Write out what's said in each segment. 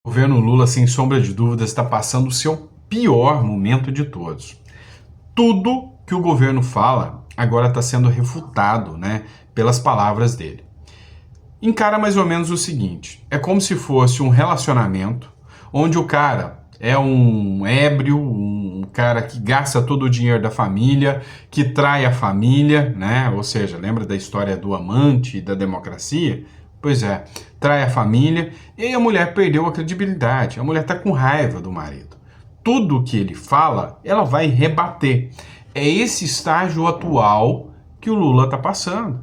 O governo Lula, sem sombra de dúvidas, está passando o seu pior momento de todos. Tudo que o governo fala agora está sendo refutado, pelas palavras dele. Encara mais ou menos o seguinte: é como se fosse um relacionamento onde o cara é um ébrio, um cara que gasta todo o dinheiro da família, que trai a família, Ou seja, lembra da história do amante e da democracia? Pois é, trai a família e aí a mulher perdeu a credibilidade, a mulher está com raiva do marido. Tudo que ele fala, ela vai rebater. É esse estágio atual que o Lula está passando.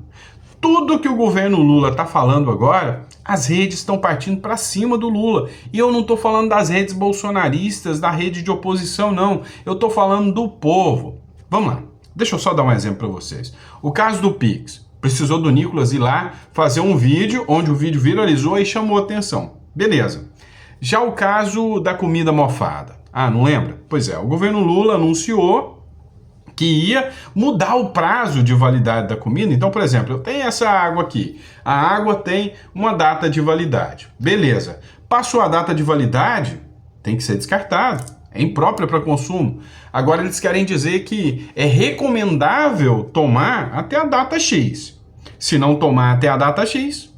Tudo que o governo Lula está falando agora, as redes estão partindo para cima do Lula. E eu não estou falando das redes bolsonaristas, da rede de oposição, não. Eu estou falando do povo. Vamos lá, deixa eu só dar um exemplo para vocês. O caso do Pix. Precisou do Nicolas ir lá fazer um vídeo, onde o vídeo viralizou e chamou atenção. Beleza. Já o caso da comida mofada. Ah, não lembra? Pois é, o governo Lula anunciou que ia mudar o prazo de validade da comida. Então, por exemplo, eu tenho essa água aqui. A água tem uma data de validade. Beleza. Passou a data de validade, tem que ser descartado. É imprópria para consumo. Agora eles querem dizer que é recomendável tomar até a data X. Se não tomar até a data X,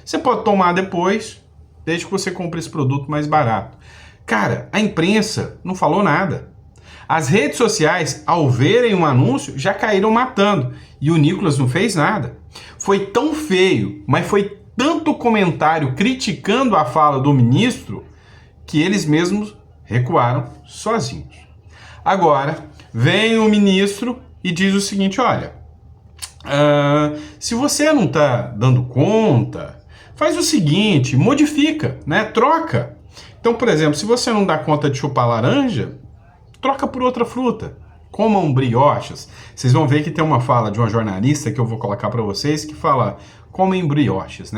você pode tomar depois, desde que você compre esse produto mais barato. Cara, a imprensa não falou nada. As redes sociais, ao verem um anúncio, já caíram matando. E o Nicolas não fez nada. Foi tão feio, mas foi tanto comentário criticando a fala do ministro, que eles mesmos recuaram sozinhos. Agora, vem o ministro e diz o seguinte: olha, se você não está dando conta, faz o seguinte, modifica, troca. Então, por exemplo, se você não dá conta de chupar laranja, troca por outra fruta. Comam brioches. Vocês vão ver que tem uma fala de uma jornalista que eu vou colocar para vocês que fala: comem brioches,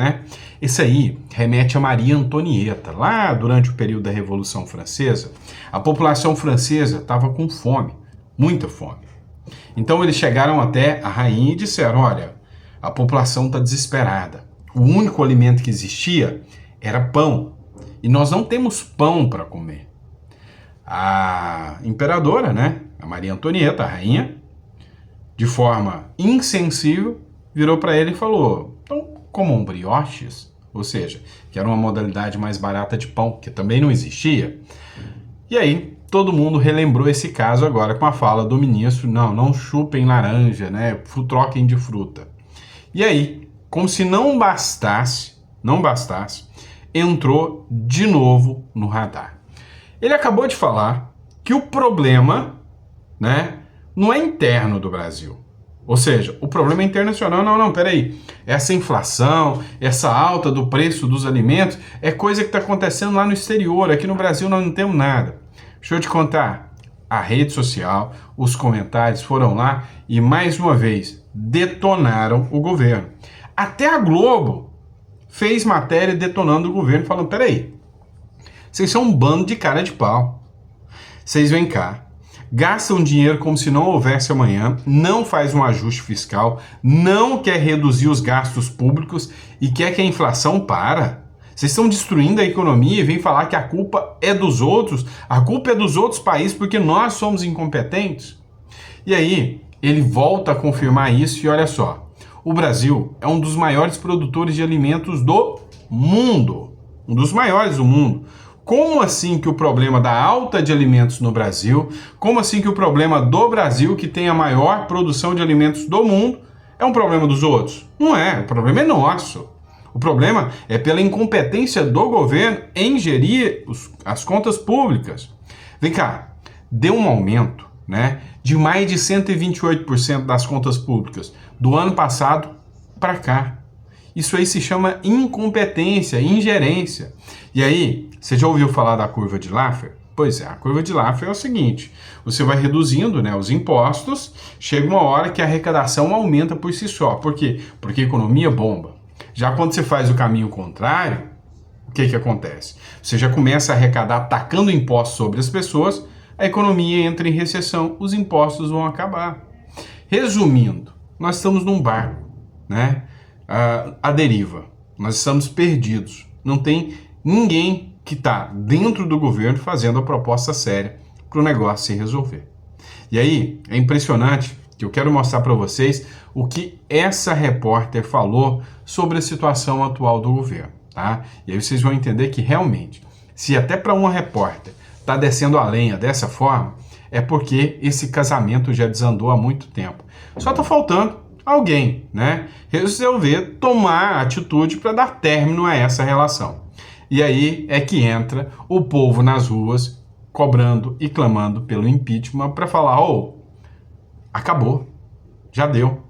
Isso aí remete a Maria Antonieta. Lá durante o período da Revolução Francesa, a população francesa estava com fome, muita fome. Então eles chegaram até a rainha e disseram: olha, a população está desesperada. O único alimento que existia era pão. E nós não temos pão para comer. A imperadora, a Maria Antonieta, a rainha, de forma insensível, virou para ele e falou: então comam brioches, ou seja, que era uma modalidade mais barata de pão, que também não existia. E aí todo mundo relembrou esse caso agora com a fala do ministro: não chupem laranja, troquem de fruta. E aí, como se não bastasse, entrou de novo no radar. Ele acabou de falar que o problema, não é interno do Brasil. Ou seja, o problema é internacional. Não, peraí. Essa inflação, essa alta do preço dos alimentos é coisa que está acontecendo lá no exterior. Aqui no Brasil nós não temos nada. Deixa eu te contar. A rede social, os comentários foram lá e, mais uma vez, detonaram o governo. Até a Globo fez matéria detonando o governo, falando: peraí, vocês são um bando de cara de pau. Vocês vêm cá, gastam dinheiro como se não houvesse amanhã, não faz um ajuste fiscal, não quer reduzir os gastos públicos e quer que a inflação para. Vocês estão destruindo a economia e vêm falar que a culpa é dos outros, a culpa é dos outros países porque nós somos incompetentes. E aí, ele volta a confirmar isso e olha só, o Brasil é um dos maiores produtores de alimentos do mundo, um dos maiores do mundo. Como assim que o problema da alta de alimentos no Brasil, como assim que o problema do Brasil, que tem a maior produção de alimentos do mundo, é um problema dos outros? Não é, o problema é nosso. O problema é pela incompetência do governo em gerir as contas públicas. Vem cá, deu um aumento, de mais de 128% das contas públicas do ano passado para cá. Isso aí se chama incompetência, ingerência. E aí, você já ouviu falar da curva de Laffer? Pois é, a curva de Laffer é o seguinte: você vai reduzindo os impostos, chega uma hora que a arrecadação aumenta por si só. Por quê? Porque a economia bomba. Já quando você faz o caminho contrário, o que acontece? Você já começa a arrecadar tacando impostos sobre as pessoas, a economia entra em recessão, os impostos vão acabar. Resumindo, nós estamos num barco, à deriva. Nós estamos perdidos. Não tem ninguém que está dentro do governo fazendo a proposta séria para o negócio se resolver. E aí, é impressionante que eu quero mostrar para vocês o que essa repórter falou sobre a situação atual do governo, tá? E aí vocês vão entender que realmente, se até para uma repórter está descendo a lenha dessa forma, é porque esse casamento já desandou há muito tempo. Só está faltando alguém, né, resolver tomar atitude para dar término a essa relação. E aí é que entra o povo nas ruas cobrando e clamando pelo impeachment para falar, acabou, já deu.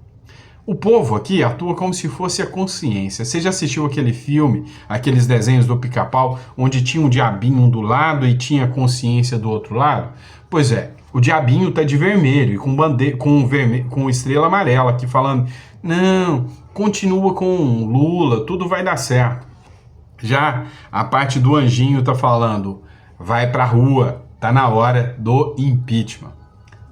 O povo aqui atua como se fosse a consciência. Você já assistiu aquele filme, aqueles desenhos do Pica-Pau, onde tinha um diabinho do lado e tinha consciência do outro lado? Pois é, o diabinho tá de vermelho e com estrela amarela aqui falando, não, continua com Lula, tudo vai dar certo. Já a parte do anjinho tá falando, vai pra rua, tá na hora do impeachment.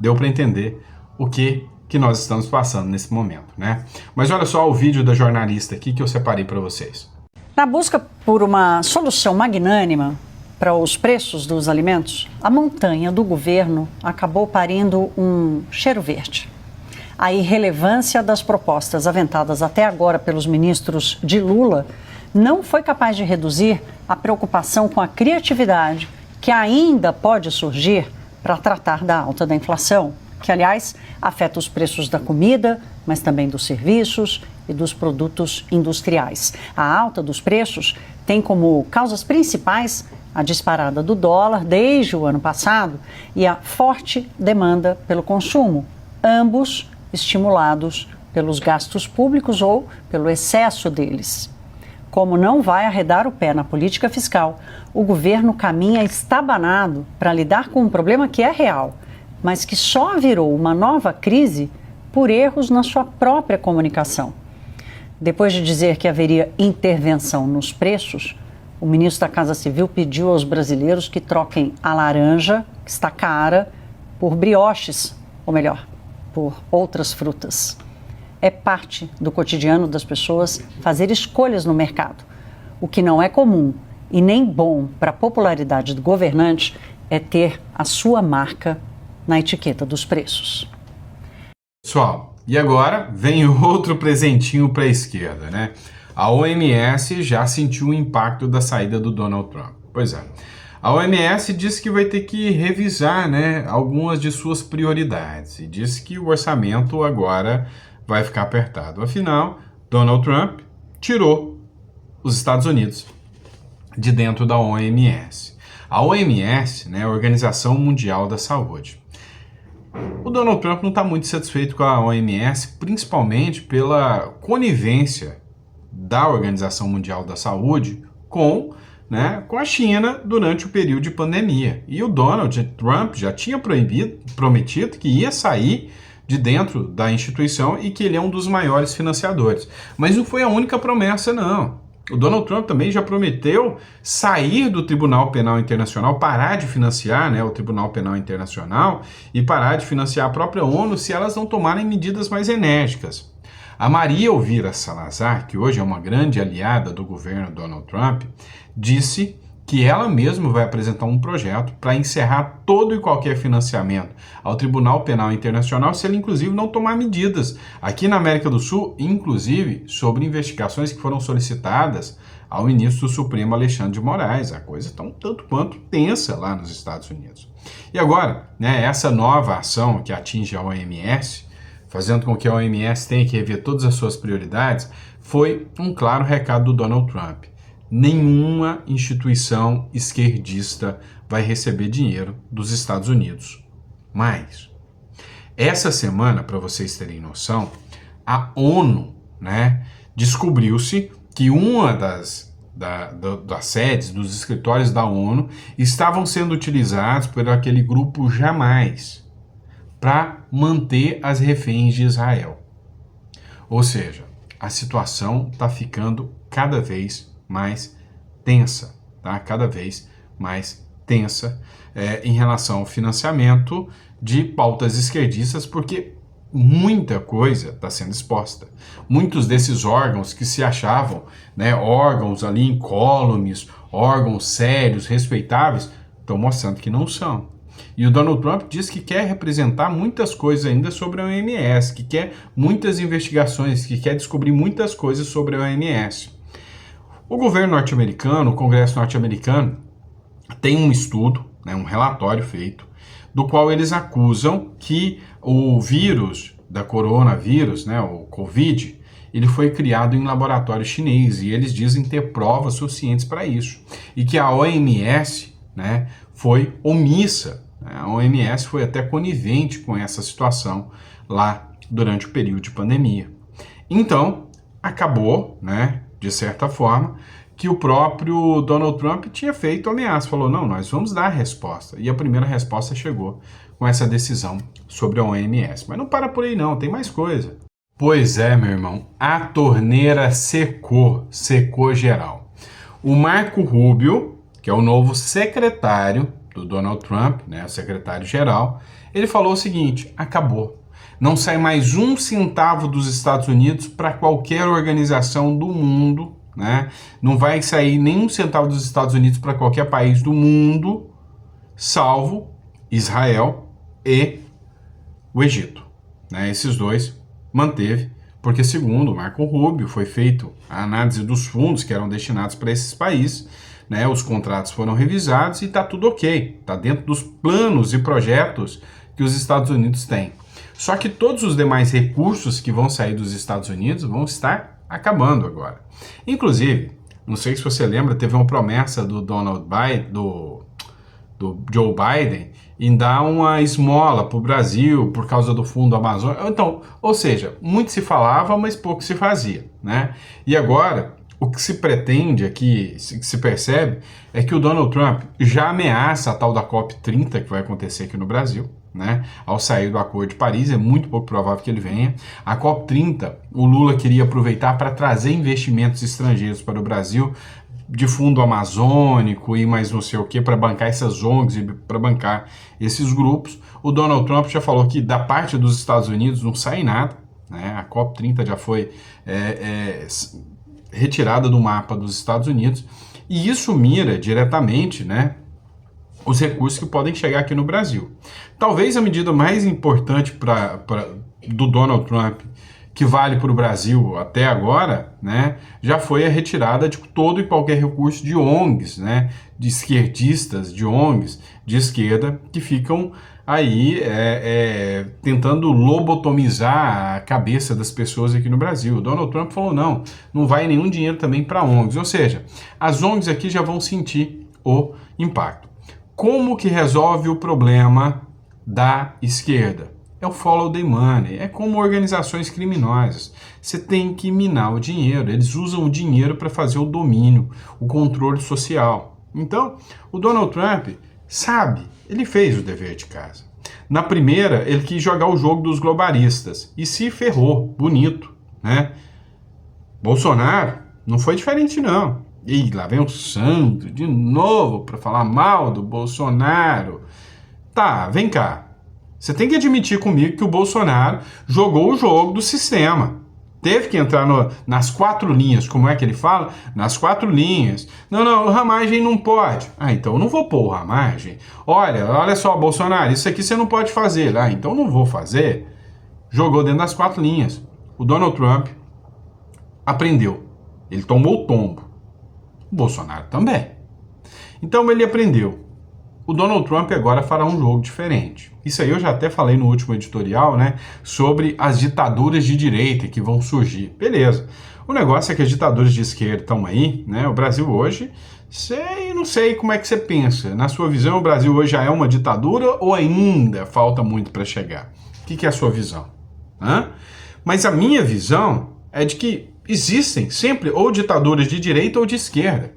Deu para entender o que nós estamos passando nesse momento, né? Mas olha só o vídeo da jornalista aqui que eu separei para vocês. Na busca por uma solução magnânima para os preços dos alimentos, a montanha do governo acabou parindo um cheiro verde. A irrelevância das propostas aventadas até agora pelos ministros de Lula não foi capaz de reduzir a preocupação com a criatividade que ainda pode surgir para tratar da alta da inflação, que, aliás, afeta os preços da comida, mas também dos serviços e dos produtos industriais. A alta dos preços tem como causas principais a disparada do dólar desde o ano passado e a forte demanda pelo consumo, ambos estimulados pelos gastos públicos ou pelo excesso deles. Como não vai arredar o pé na política fiscal, o governo caminha estabanado para lidar com um problema que é real, mas que só virou uma nova crise por erros na sua própria comunicação. Depois de dizer que haveria intervenção nos preços, o ministro da Casa Civil pediu aos brasileiros que troquem a laranja, que está cara, por brioches, ou melhor, por outras frutas. É parte do cotidiano das pessoas fazer escolhas no mercado. O que não é comum e nem bom para a popularidade do governante é ter a sua marca na etiqueta dos preços. Pessoal, e agora vem outro presentinho para a esquerda, né? A OMS já sentiu o impacto da saída do Donald Trump. Pois é, a OMS disse que vai ter que revisar, né, algumas de suas prioridades e disse que o orçamento agora vai ficar apertado. Afinal, Donald Trump tirou os Estados Unidos de dentro da OMS. A OMS, né, a Organização Mundial da Saúde. O Donald Trump não está muito satisfeito com a OMS, principalmente pela conivência da Organização Mundial da Saúde com a China durante o período de pandemia. E o Donald Trump já tinha prometido que ia sair de dentro da instituição e que ele é um dos maiores financiadores. Mas não foi a única promessa, não. O Donald Trump também já prometeu sair do Tribunal Penal Internacional, parar de financiar, né, o Tribunal Penal Internacional e parar de financiar a própria ONU se elas não tomarem medidas mais enérgicas. A Maria Elvira Salazar, que hoje é uma grande aliada do governo Donald Trump, disse que ela mesma vai apresentar um projeto para encerrar todo e qualquer financiamento ao Tribunal Penal Internacional se ele, inclusive, não tomar medidas aqui na América do Sul, inclusive sobre investigações que foram solicitadas ao ministro do Supremo Alexandre de Moraes. A coisa está um tanto quanto tensa lá nos Estados Unidos. E agora, né, essa nova ação que atinge a OMS, fazendo com que a OMS tenha que rever todas as suas prioridades, foi um claro recado do Donald Trump. Nenhuma instituição esquerdista vai receber dinheiro dos Estados Unidos. Mas, essa semana, para vocês terem noção, a ONU, né, descobriu-se que uma das sedes, dos escritórios da ONU, estavam sendo utilizados por aquele grupo Jamais para manter as reféns de Israel. Ou seja, a situação está ficando cada vez mais tensa, tá? Cada vez mais tensa em relação ao financiamento de pautas esquerdistas, porque muita coisa está sendo exposta. Muitos desses órgãos que se achavam, né, órgãos ali incólumes, órgãos sérios, respeitáveis, estão mostrando que não são. E o Donald Trump diz que quer representar muitas coisas ainda sobre a OMS, que quer muitas investigações, que quer descobrir muitas coisas sobre a OMS. O governo norte-americano, o Congresso norte-americano, tem um estudo, né, um relatório feito, do qual eles acusam que o vírus da coronavírus, né, o Covid, ele foi criado em laboratório chinês e eles dizem ter provas suficientes para isso. E que a OMS, né, foi omissa. A OMS foi até conivente com essa situação lá durante o período de pandemia. Então, acabou, né, de certa forma, que o próprio Donald Trump tinha feito ameaça. Falou, não, nós vamos dar a resposta. E a primeira resposta chegou com essa decisão sobre a OMS. Mas não para por aí não, tem mais coisa. Pois é, meu irmão, a torneira secou geral. O Marco Rubio, que é o novo secretário do Donald Trump, né, o secretário-geral, ele falou o seguinte, acabou. Não sai mais um centavo dos Estados Unidos para qualquer organização do mundo, né? Não vai sair nenhum centavo dos Estados Unidos para qualquer país do mundo, salvo Israel e o Egito, né? Esses dois manteve, porque segundo o Marco Rubio, foi feita a análise dos fundos que eram destinados para esses países, né? Os contratos foram revisados e está tudo ok, está dentro dos planos e projetos que os Estados Unidos têm. Só que todos os demais recursos que vão sair dos Estados Unidos vão estar acabando agora. Inclusive, não sei se você lembra, teve uma promessa do Donald Biden, do Joe Biden, em dar uma esmola para o Brasil por causa do fundo Amazônia. Então, ou seja, muito se falava, mas pouco se fazia, né? E agora, o que se pretende aqui, que se percebe, é que o Donald Trump já ameaça a tal da COP30, que vai acontecer aqui no Brasil, né? Ao sair do Acordo de Paris, é muito pouco provável que ele venha. A COP30, o Lula queria aproveitar para trazer investimentos estrangeiros para o Brasil, de fundo amazônico e mais não sei o que, para bancar essas ONGs e para bancar esses grupos. O Donald Trump já falou que da parte dos Estados Unidos não sai nada, né? A COP30 já foi retirada do mapa dos Estados Unidos, e isso mira diretamente, né, os recursos que podem chegar aqui no Brasil. Talvez a medida mais importante do Donald Trump, que vale para o Brasil até agora, né, já foi a retirada de todo e qualquer recurso de ONGs, né, de esquerdistas, de ONGs de esquerda, que ficam aí tentando lobotomizar a cabeça das pessoas aqui no Brasil. O Donald Trump falou, não vai nenhum dinheiro também para ONGs, ou seja, as ONGs aqui já vão sentir o impacto. Como que resolve o problema da esquerda? É o follow the money, é como organizações criminosas. Você tem que minar o dinheiro, eles usam o dinheiro para fazer o domínio, o controle social. Então, o Donald Trump sabe, ele fez o dever de casa. Na primeira, ele quis jogar o jogo dos globalistas e se ferrou, bonito, né? Bolsonaro não foi diferente não. E lá vem o santo de novo para falar mal do Bolsonaro. Tá, vem cá. Você tem que admitir comigo que o Bolsonaro jogou o jogo do sistema. Teve que entrar nas 4 linhas, como é que ele fala? Nas 4 linhas. Não, o Ramagem não pode. Ah, então eu não vou pôr o Ramagem. Olha só, Bolsonaro, isso aqui você não pode fazer. Ah, então eu não vou fazer. Jogou dentro das 4 linhas. O Donald Trump aprendeu. Ele tomou o tombo. O Bolsonaro também. Então ele aprendeu. O Donald Trump agora fará um jogo diferente. Isso aí eu já até falei no último editorial, né? Sobre as ditaduras de direita que vão surgir. Beleza. O negócio é que as ditaduras de esquerda estão aí, né? O Brasil hoje, não sei como é que você pensa. Na sua visão, o Brasil hoje já é uma ditadura ou ainda falta muito para chegar? O que é a sua visão? Mas a minha visão é de que existem sempre ou ditaduras de direita ou de esquerda.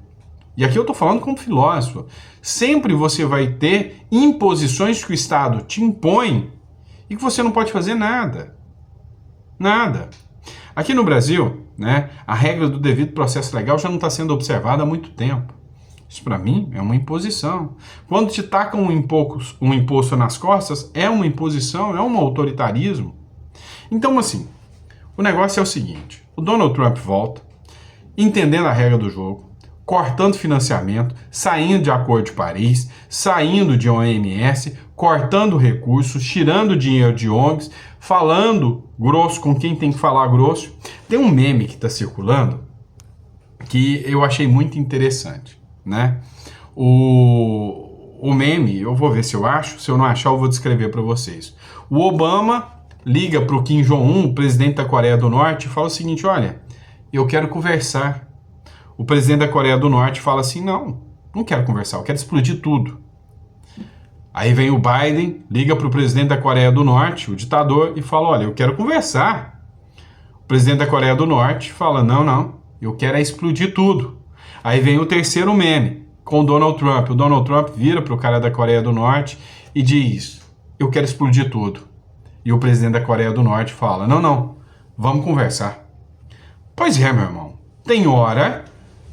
E aqui eu estou falando como filósofo. Sempre você vai ter imposições que o Estado te impõe e que você não pode fazer nada. Nada. Aqui no Brasil, né, a regra do devido processo legal já não está sendo observada há muito tempo. Isso para mim é uma imposição. Quando te tacam um imposto nas costas, é uma imposição, é um autoritarismo. Então, assim, o negócio é o seguinte. O Donald Trump volta, entendendo a regra do jogo. cortando financiamento, saindo de Acordo de Paris, saindo de OMS, cortando recursos, tirando dinheiro de ONGs, falando grosso com quem tem que falar grosso. Tem um meme que está circulando que eu achei muito interessante, né? O meme, eu vou ver se eu acho, se eu não achar eu vou descrever para vocês. O Obama liga para o Kim Jong-un, o presidente da Coreia do Norte, e fala o seguinte: olha, eu quero conversar. O presidente da Coreia do Norte fala assim: não quero conversar, eu quero explodir tudo. Aí vem o Biden, liga para o presidente da Coreia do Norte, o ditador, e fala: olha, eu quero conversar. O presidente da Coreia do Norte fala: não, eu quero é explodir tudo. Aí vem o terceiro meme, com o Donald Trump. O Donald Trump vira para o cara da Coreia do Norte e diz: eu quero explodir tudo. E o presidente da Coreia do Norte fala: não, vamos conversar. Pois é, meu irmão, tem hora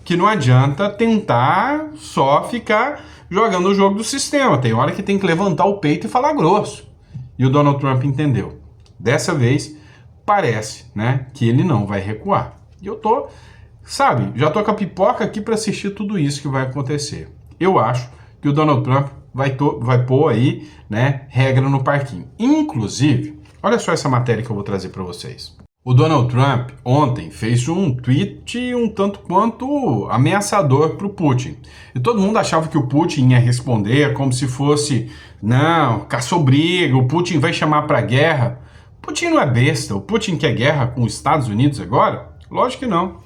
que não adianta tentar só ficar jogando o jogo do sistema. Tem hora que tem que levantar o peito e falar grosso. E o Donald Trump entendeu. Dessa vez, parece, né, que ele não vai recuar. E eu tô, já tô com a pipoca aqui para assistir tudo isso que vai acontecer. Eu acho que o Donald Trump vai pôr aí, né, regra no parquinho. Inclusive, olha só essa matéria que eu vou trazer para vocês. O Donald Trump ontem fez um tweet um tanto quanto ameaçador para o Putin. E todo mundo achava que o Putin ia responder como se fosse: não, caçou briga, o Putin vai chamar para guerra. O Putin não é besta, o Putin quer guerra com os Estados Unidos agora? Lógico que não.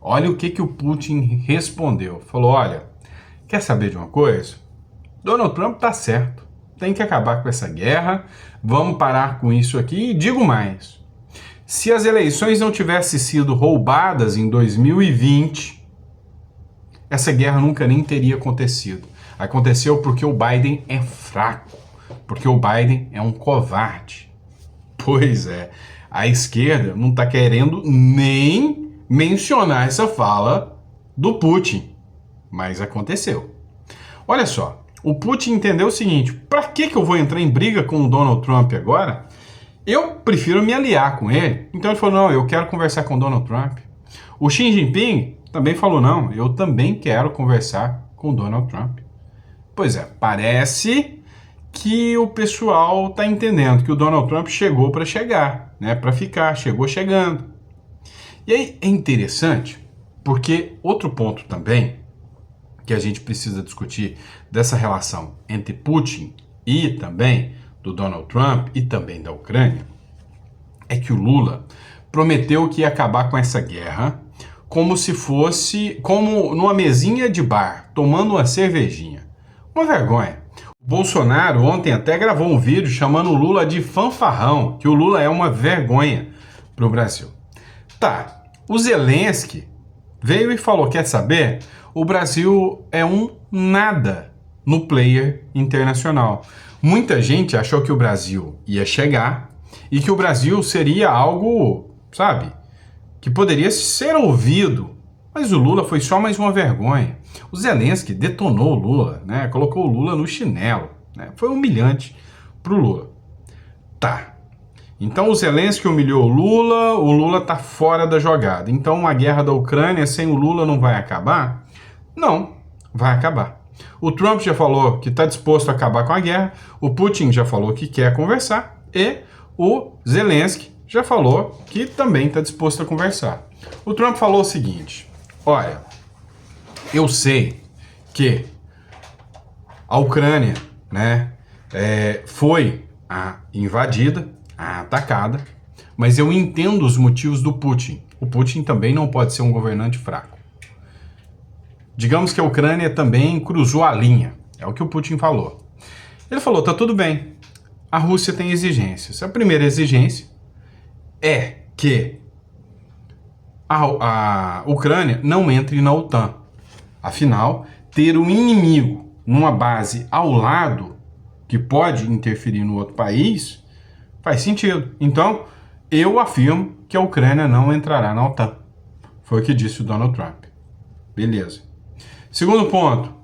Olha o que o Putin respondeu. Falou: olha, quer saber de uma coisa? Donald Trump tá certo, tem que acabar com essa guerra, vamos parar com isso aqui. E digo mais: se as eleições não tivessem sido roubadas em 2020, essa guerra nunca nem teria acontecido. Aconteceu porque o Biden é fraco, porque o Biden é um covarde. Pois é, a esquerda não está querendo nem mencionar essa fala do Putin, mas aconteceu. Olha só, o Putin entendeu o seguinte: para que eu vou entrar em briga com o Donald Trump agora? Eu prefiro me aliar com ele. Então ele falou: não, eu quero conversar com o Donald Trump. O Xi Jinping também falou: não, eu também quero conversar com o Donald Trump. Pois é, parece que o pessoal está entendendo que o Donald Trump chegou para chegar, né? Para ficar, chegou chegando. E aí é interessante, porque outro ponto também que a gente precisa discutir dessa relação entre Putin e também do Donald Trump e também da Ucrânia, é que o Lula prometeu que ia acabar com essa guerra como se fosse, como numa mesinha de bar, tomando uma cervejinha. Uma vergonha. O Bolsonaro ontem até gravou um vídeo chamando o Lula de fanfarrão, que o Lula é uma vergonha para o Brasil. Tá, o Zelensky veio e falou: quer saber? O Brasil é um nada no player internacional. Muita gente achou que o Brasil ia chegar e que o Brasil seria algo, que poderia ser ouvido. Mas o Lula foi só mais uma vergonha. O Zelensky detonou o Lula, né? Colocou o Lula no chinelo, né? Foi humilhante para o Lula. Tá. Então o Zelensky humilhou o Lula tá fora da jogada. Então a guerra da Ucrânia sem o Lula não vai acabar? Não, vai acabar. O Trump já falou que está disposto a acabar com a guerra, o Putin já falou que quer conversar e o Zelensky já falou que também está disposto a conversar. O Trump falou o seguinte: olha, eu sei que a Ucrânia, né, foi invadida, atacada, mas eu entendo os motivos do Putin. O Putin também não pode ser um governante fraco. Digamos que a Ucrânia também cruzou a linha, é o que o Putin falou. Ele falou: tá tudo bem, a Rússia tem exigências. A primeira exigência é que a Ucrânia não entre na OTAN. Afinal, ter um inimigo numa base ao lado que pode interferir no outro país faz sentido. Então, eu afirmo que a Ucrânia não entrará na OTAN. Foi o que disse o Donald Trump. Beleza. Segundo ponto,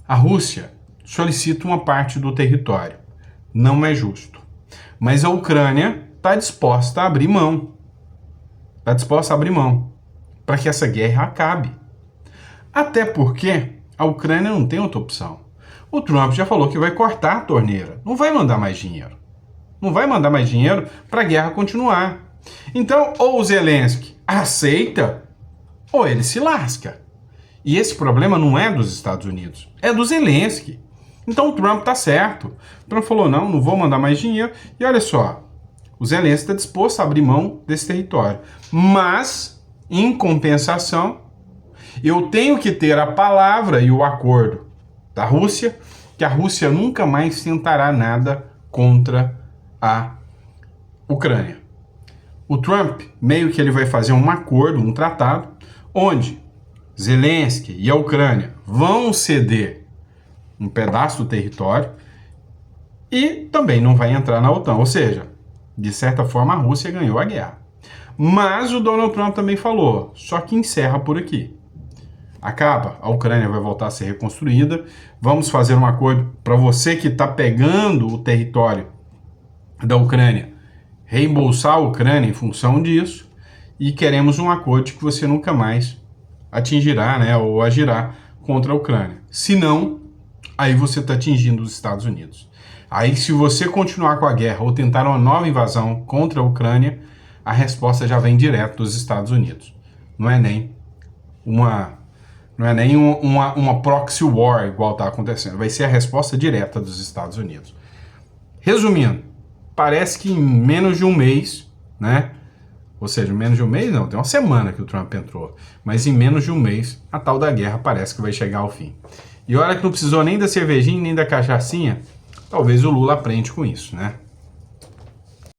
a Rússia solicita uma parte do território. Não é justo. Mas a Ucrânia está disposta a abrir mão. Está disposta a abrir mão para que essa guerra acabe. Até porque a Ucrânia não tem outra opção. O Trump já falou que vai cortar a torneira, não vai mandar mais dinheiro. Não vai mandar mais dinheiro para a guerra continuar. Então, ou o Zelensky aceita, ou ele se lasca. E esse problema não é dos Estados Unidos, é do Zelensky. Então o Trump tá certo. O Trump falou, não vou mandar mais dinheiro. E olha só, o Zelensky está disposto a abrir mão desse território. Mas, em compensação, eu tenho que ter a palavra e o acordo da Rússia, que a Rússia nunca mais tentará nada contra a Ucrânia. O Trump, meio que ele vai fazer um acordo, um tratado, onde Zelensky e a Ucrânia vão ceder um pedaço do território e também não vai entrar na OTAN. Ou seja, de certa forma a Rússia ganhou a guerra. Mas o Donald Trump também falou, só que encerra por aqui. Acaba, a Ucrânia vai voltar a ser reconstruída, vamos fazer um acordo para você que está pegando o território da Ucrânia, reembolsar a Ucrânia em função disso, e queremos um acordo de que você nunca mais atingirá, né, ou agirá contra a Ucrânia. Se não, aí você está atingindo os Estados Unidos. Aí se você continuar com a guerra ou tentar uma nova invasão contra a Ucrânia, a resposta já vem direto dos Estados Unidos. Não é nem uma proxy war igual está acontecendo. Vai ser a resposta direta dos Estados Unidos. Resumindo, parece que em menos de um mês, né? Ou seja, em menos de um mês não, tem uma semana que o Trump entrou. Mas em menos de um mês, a tal da guerra parece que vai chegar ao fim. E olha que não precisou nem da cervejinha, nem da cachaçinha, talvez o Lula aprende com isso, né?